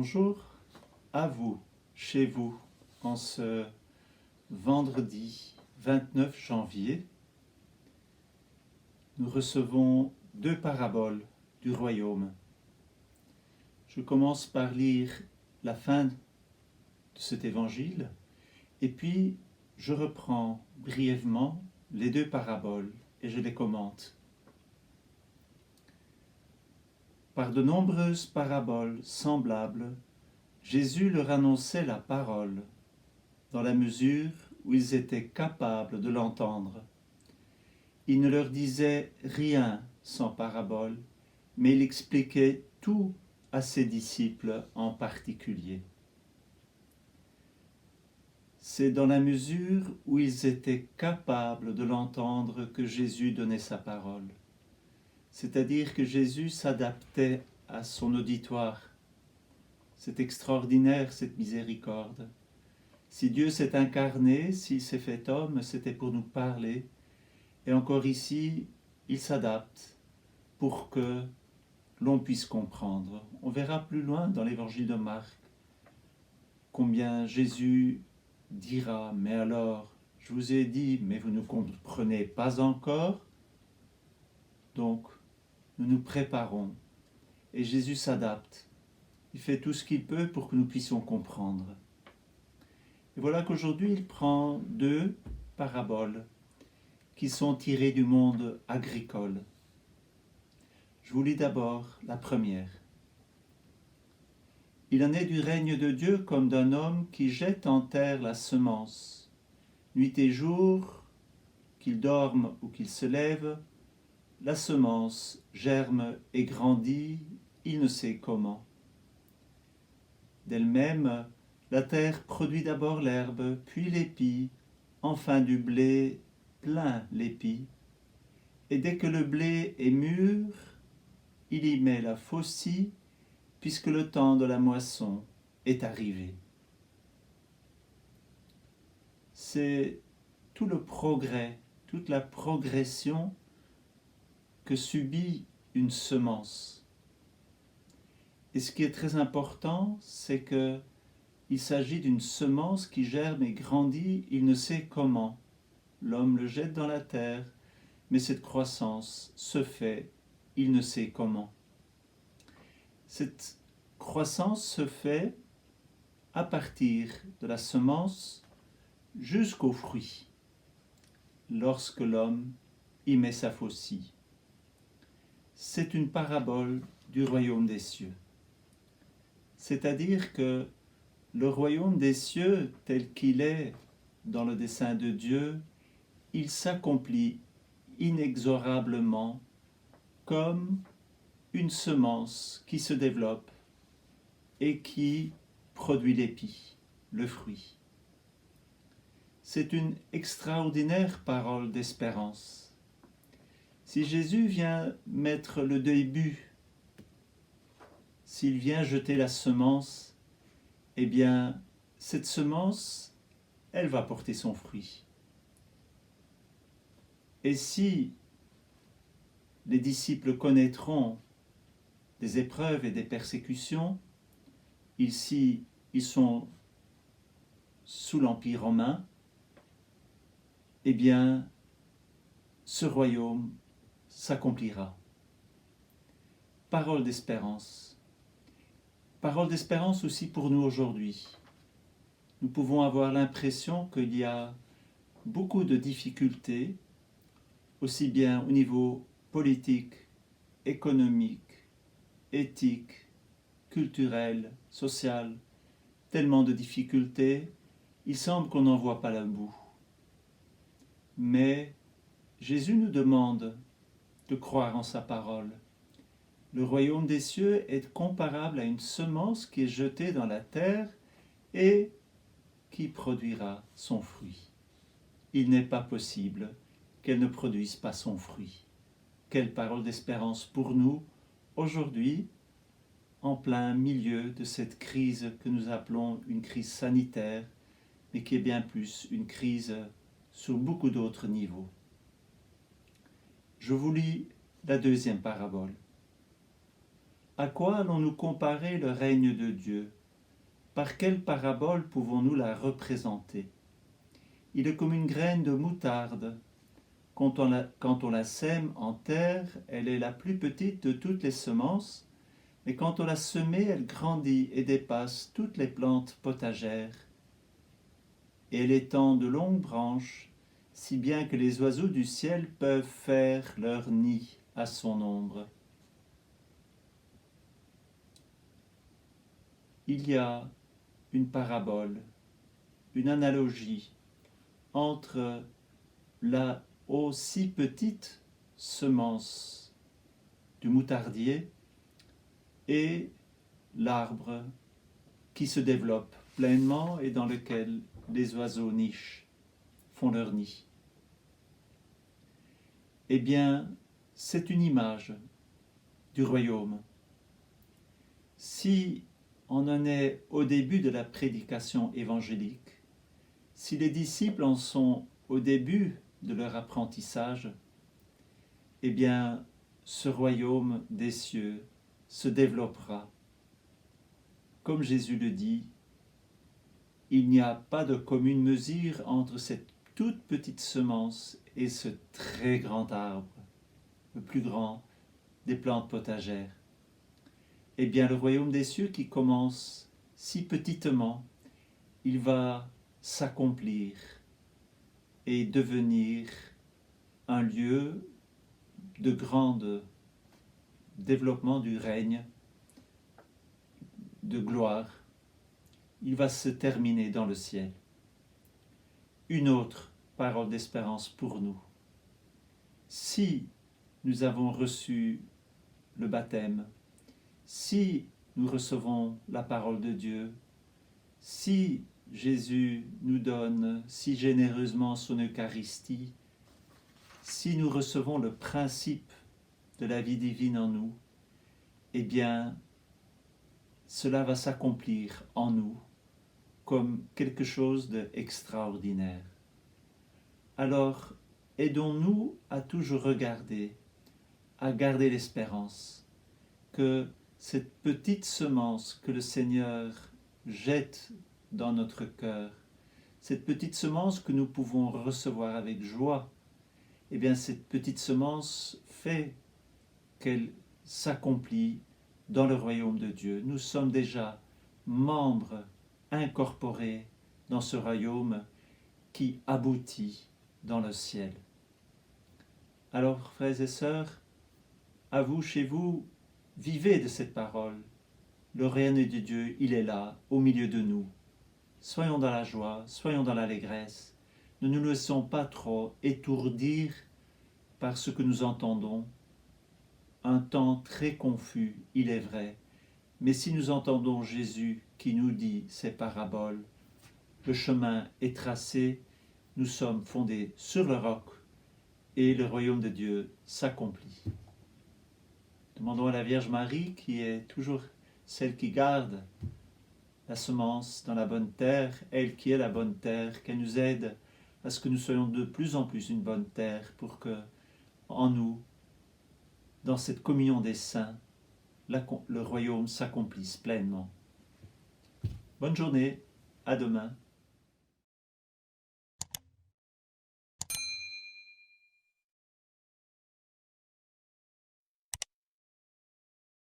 Bonjour à vous, chez vous, en ce vendredi 29 janvier. Nous recevons deux paraboles du royaume. Je commence par lire la fin de cet évangile et puis je reprends brièvement les deux paraboles et je les commente. Par de nombreuses paraboles semblables, Jésus leur annonçait la parole, dans la mesure où ils étaient capables de l'entendre. Il ne leur disait rien sans parabole, mais il expliquait tout à ses disciples en particulier. C'est dans la mesure où ils étaient capables de l'entendre que Jésus donnait sa parole. C'est-à-dire que Jésus s'adaptait à son auditoire. C'est extraordinaire, cette miséricorde. Si Dieu s'est incarné, s'il s'est fait homme, c'était pour nous parler. Et encore ici, il s'adapte pour que l'on puisse comprendre. On verra plus loin dans l'évangile de Marc combien Jésus dira « Mais alors, je vous ai dit, mais vous ne comprenez pas encore ?» Donc, nous nous préparons et Jésus s'adapte. Il fait tout ce qu'il peut pour que nous puissions comprendre. Et voilà qu'aujourd'hui, il prend deux paraboles qui sont tirées du monde agricole. Je vous lis d'abord la première. Il en est du règne de Dieu comme d'un homme qui jette en terre la semence. Nuit et jour, qu'il dorme ou qu'il se lève, la semence germe et grandit, il ne sait comment. D'elle-même, la terre produit d'abord l'herbe, puis l'épi, enfin du blé plein l'épi. Et dès que le blé est mûr, il y met la faucille, puisque le temps de la moisson est arrivé. C'est tout le progrès, toute la progression que subit une semence. Et ce qui est très important, c'est qu'il s'agit d'une semence qui germe et grandit, il ne sait comment. L'homme le jette dans la terre, mais cette croissance se fait, il ne sait comment. Cette croissance se fait à partir de la semence jusqu'au fruit, lorsque l'homme y met sa faucille. C'est une parabole du royaume des cieux. C'est-à-dire que le royaume des cieux, tel qu'il est dans le dessein de Dieu, il s'accomplit inexorablement comme une semence qui se développe et qui produit l'épi, le fruit. C'est une extraordinaire parole d'espérance. Si Jésus vient mettre le début, s'il vient jeter la semence, eh bien, cette semence, elle va porter son fruit. Et si les disciples connaîtront des épreuves et des persécutions, ici, ils sont sous l'Empire romain, eh bien, ce royaume s'accomplira. Parole d'espérance. Parole d'espérance aussi pour nous aujourd'hui. Nous pouvons avoir l'impression qu'il y a beaucoup de difficultés, aussi bien au niveau politique, économique, éthique, culturel, social, tellement de difficultés, il semble qu'on n'en voit pas le bout. Mais Jésus nous demande de croire en sa parole. Le royaume des cieux est comparable à une semence qui est jetée dans la terre et qui produira son fruit. Il n'est pas possible qu'elle ne produise pas son fruit. Quelle parole d'espérance pour nous aujourd'hui, en plein milieu de cette crise que nous appelons une crise sanitaire, mais qui est bien plus une crise sur beaucoup d'autres niveaux. Je vous lis la deuxième parabole. À quoi allons-nous comparer le règne de Dieu? Par quelle parabole pouvons-nous la représenter? Il est comme une graine de moutarde. Quand on la sème en terre, elle est la plus petite de toutes les semences, mais quand on l'a semée, elle grandit et dépasse toutes les plantes potagères. Et elle étend de longues branches, si bien que les oiseaux du ciel peuvent faire leur nid à son ombre. Il y a une parabole, une analogie entre la aussi petite semence du moutardier et l'arbre qui se développe pleinement et dans lequel les oiseaux nichent, font leur nid. Eh bien, c'est une image du royaume. Si on en est au début de la prédication évangélique, si les disciples en sont au début de leur apprentissage, eh bien, ce royaume des cieux se développera. Comme Jésus le dit, il n'y a pas de commune mesure entre cette toute petite semence et ce très grand arbre, le plus grand des plantes potagères. Eh bien, le royaume des cieux qui commence si petitement, il va s'accomplir et devenir un lieu de grand développement du règne, de gloire. Il va se terminer dans le ciel. Une autre parole d'espérance pour nous. Si nous avons reçu le baptême, si nous recevons la parole de Dieu, si Jésus nous donne si généreusement son Eucharistie, si nous recevons le principe de la vie divine en nous, eh bien, cela va s'accomplir en nous comme quelque chose d'extraordinaire. Alors, aidons-nous à toujours regarder, à garder l'espérance que cette petite semence que le Seigneur jette dans notre cœur, cette petite semence que nous pouvons recevoir avec joie, eh bien cette petite semence fait qu'elle s'accomplit dans le royaume de Dieu. Nous sommes déjà membres incorporés dans ce royaume qui aboutit dans le ciel. Alors, frères et sœurs, à vous, chez vous, vivez de cette parole. Le règne de Dieu, il est là, au milieu de nous. Soyons dans la joie, soyons dans l'allégresse. Ne nous laissons pas trop étourdir par ce que nous entendons. Un temps très confus, il est vrai, mais si nous entendons Jésus qui nous dit ces paraboles, le chemin est tracé, nous sommes fondés sur le roc et le royaume de Dieu s'accomplit. Demandons à la Vierge Marie, qui est toujours celle qui garde la semence dans la bonne terre, elle qui est la bonne terre, qu'elle nous aide à ce que nous soyons de plus en plus une bonne terre pour que, en nous, dans cette communion des saints, le royaume s'accomplisse pleinement. Bonne journée, à demain.